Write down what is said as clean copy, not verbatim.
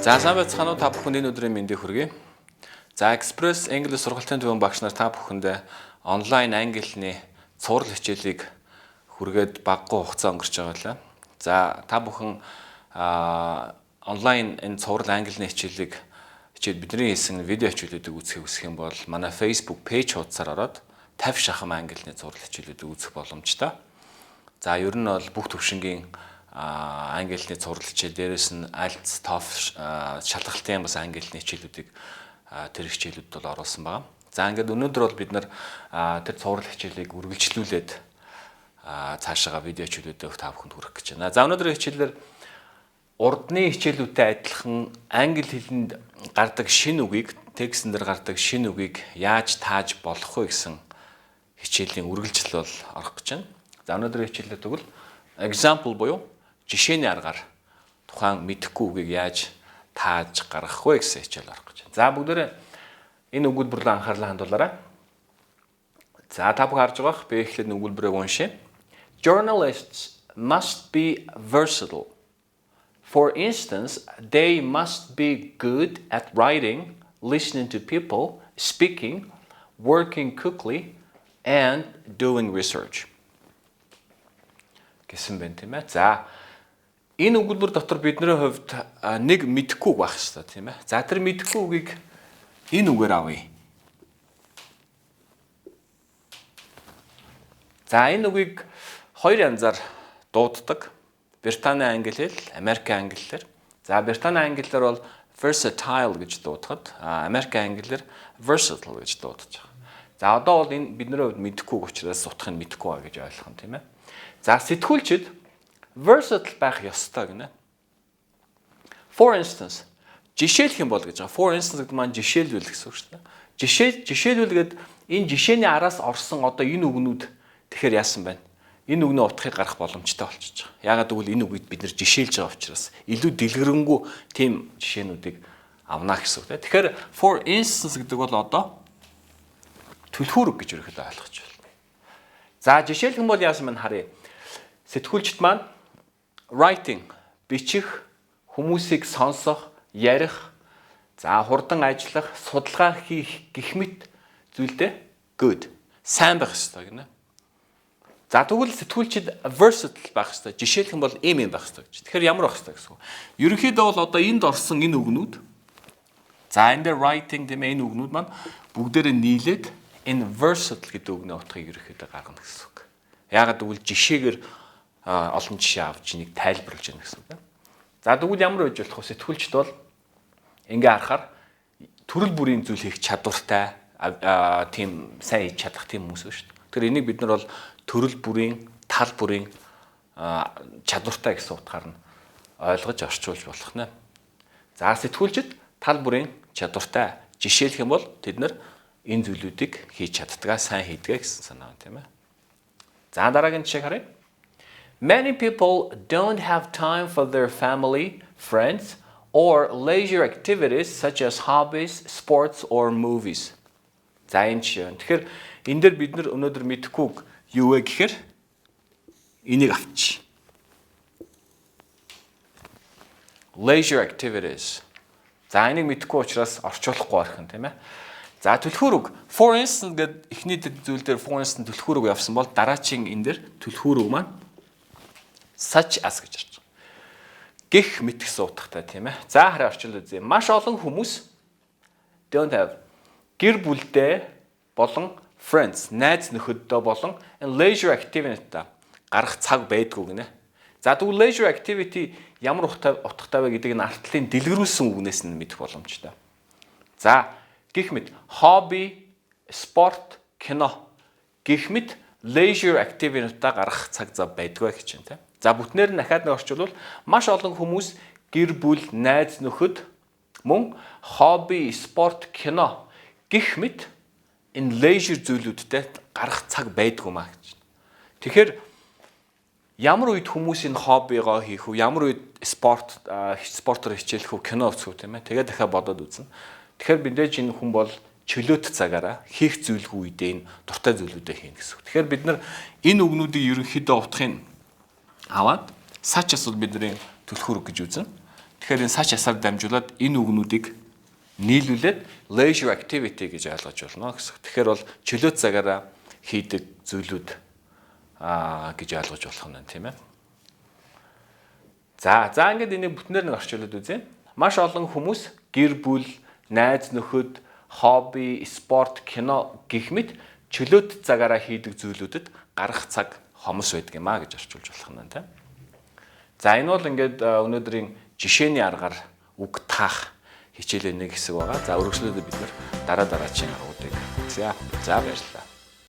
За сайн байцгаана уу та бүхэнд энэ өдрийн мэндийг хүргэе. За Express English сургалтын төвийн багш нар та бүхэндээ онлайн англи хэлний цуврал хичээлийг хүргээд багагүй хугацаа өнгөрч байгаа лээ. За та бүхэн онлайн энэ цуврал англи хэлний хичээлийг бидний хийсэн видео хичээлүүдийг үзэх юм бол манай Facebook page хуудасаар ороод 50 шахам англи хэлний цуврал хичээлүүдийг үзэх боломжтой. За ер нь бол бүх төвшингийн англи хэлний цуврал хичээл, дээрээс нь IELTS, TOEFL шалгалтын бас англи хэлний хичээлүүдийг тэр хичээлүүд бол оруулсан байна. За ингээд өнөөдөр бол бид нар тэр цуврал хичээлийг үргэлжлүүлээд цаашаага видео хичээлүүдээ та бүхэнд хүргэх гэж байна. За өнөөдрийн хичээлээр урдны хичээлүүдтэй адилхан англи хэлэнд гардаг шинэ үгийг, текстэн дээр гардаг шинэ үгийг яаж тааж болох вэ гэсэн хичээлийн үргэлжлэл бол орох гэж байна. За өнөөдрийн хичээлээр тэгвэл example буюу жишээний аргаар тухайн мэдэхгүй үгийг яаж тааж гаргах вэ гэсэн хичээл орох гэж байна. За бүгдээрээ энэ өгүүлбэр рүү анхаарлаа хандуулаарай. За та бүхэн харж байгаа би эхлээд өгүүлбэрийг уншия. Journalists must be versatile. For instance, they must be good at writing, listening to people, speaking, working quickly, and doing research. Гэсэн байна тийм ээ. За энэ өгүүлбэр дотор бидний хувьд нэг мэдэхгүй байх хэрэгтэй тийм ээ. За тэр мэдэхгүй үгийг энэ үгээр авъя. За энэ үгийг хоёр янзаар дууддаг. Британий англи хэл, Америкийн англи хэлээр. За Британий англиар бол versatile гэж дуудахад, Америкийн англиар versatile гэж дуудаж байгаа. За одоо бол энэ бидний хувьд мэдэхгүй учраас утгыг мэдэхгүй байгаа гэж ойлгох юм тийм ээ. За сэтгүүлчид versatile байх ёстой гинэ. For instance, жишээлх юм бол гэж байгаа. For instance гэдэг маань жишээлбэл гэсэн үг шүү дээ. Жишээлбэл гэдэг энэ жишээний араас орсон одоо энэ үгнүүд тэгэхээр яасан байна? Энэ үгний утгыг гарах боломжтой болчихж байгаа. Яагаад гэвэл энэ үгийг бид нэр жишээлж байгаа учраас илүү дэлгэрэнгүй тийм жишээнүүдийг авна гэсэн үг. Тэгэхээр for instance гэдэг бол одоо түлхүүрэг гэж ерөөхдөө ойлгож байна. За жишээлх юм бол яасан байна харъя. Сэтгүүлчд маань writing бичих, хүмүүсийг сонсох, ярих, за хурдан ажиллах, судалгаа хийх гэх мэт зүйлдээ good, сайн байх ёстой гинэ. За тэгвэл сэтгүүлчид versatile байх ёстой. Жишээлх юм бол ийм байх ёстой гэж. Тэгэхээр ямар байх ёстой гэсэн үг. Ерөнхийдөө бол одоо энд орсон энэ үгнүүд за энэ дээр writing гэмээ энэ үгнүүд маань бүгдээрээ нийлээд энэ versatile гэдэг үгний утгыг ерөнхийдөө гаргана гэсэн үг. Яагаад гэвэл жишээгээр олон жишээ авч нэг тайлбарлаж яана гэсэн үг. За тэгвэл ямар байж болох вэ? Сэтгүүлчд бол ингээ харахаар төрөл бүрийн зүйл хийх чадвартай тийм сайн хийж чадах тийм хүмүүс шүү дээ. Тэгэхээр энийг бид нар бол төрөл бүрийн, тал бүрийн чадвартай гэсэн утгаар нь ойлгож орчуулж болох нэ. За сэтгүүлчд тал бүрийн чадвартай. Жишээлх юм бол тэд нар энэ зүйлүүдийг хийж чаддгаа, сайн хийдгээ гэсэн санаа байна тийм ээ. За дараагийн жишээ харъя. Many people don't have time for their family, friends, or leisure activities such as hobbies, sports, or movies. За энэ жишээ. Тэгэхээр энэ дээр бид нар өнөөдөр мэдэхгүй юу вэ гэхээр энийг авчи. Leisure activities. За энийг мэдэхгүй учраас орчуулахгүй байх юм тийм ээ. За түлхүүрэг. For instance гэдэг эхний зүйл дээр for instance түлхүүрэг явсан бол дараачийн энэ дээр түлхүүрэг маань such as гэж орж байгаа. Гэх мэт гэсэн утгатай тийм ээ. За хараа орчуулъя үзье. Маш олон хүмүүс don't have гэр бүлдээ болон friends, найз нөхөддөө болон leisure activity-та гарах цаг байдгүй гинэ. За тэгвэл leisure activity ямар утгатай вэ гэдэг нь артлын дэлгэрүүлсэн үгнээс нь мэдэх боломжтой. За гэх мэт hobby, спорт, кино гэх мэт leisure activity-та гарах цаг зав байдгүй гэж байна тийм. За бүтнээр нь дахиад нэг орчуулвал маш олон хүмүүс гэр бүл, найз нөхөд мөн hobby, спорт, кино гэх мэт энэ leisure зүйлүүдтэй гарах цаг байдгүй маа гэж. Тэгэхээр ямар үед хүмүүс энэ хоббигоо хийх үү, ямар үед спортоор хичээлэх үү, кино үзэх үү тийм ээ. Тэгээд дахиад бодоод үзнэ. Тэгэхээр мэдээж энэ хүн бол чөлөөт цагаараа хийх зүйлгүй үедээ энэ дуртай зүйлүүдээ хийнэ гэсэн үг. Тэгэхээр бид нар энэ үгнүүдийг ерөнхийдөө утгыг аваад such as бидний түлхүүрэг гэж үзнэ. Тэгэхээр энэ сач ясаар дамжуулаад энэ үгнүүдийг нийлүүлээд leisure activity гэж ойлгож болно гэсэн. Тэгэхээр бол чөлөө цагаараа хийдэг зүйлүүд гэж ойлгож болох нь тийм ээ. За ингээд энийг бүтнээр нэг орчуулад үзье. Маш олон хүмүүс гэр бүл, найз нөхөд, хобби, спорт, кино гэх мэт чөлөөт цагаараа хийдэг зүйлүүдэд гарах цаг хомос байдаг юм гэж орчуулж болох нь тийм. За энэ бол ингээд өнөөдрийн жишээний аргаар үг таах хичээлийн нэг хэсэг байгаа. За үргэлжлүүлээд бид дараагийн аргуудыг үзье. За баярлалаа.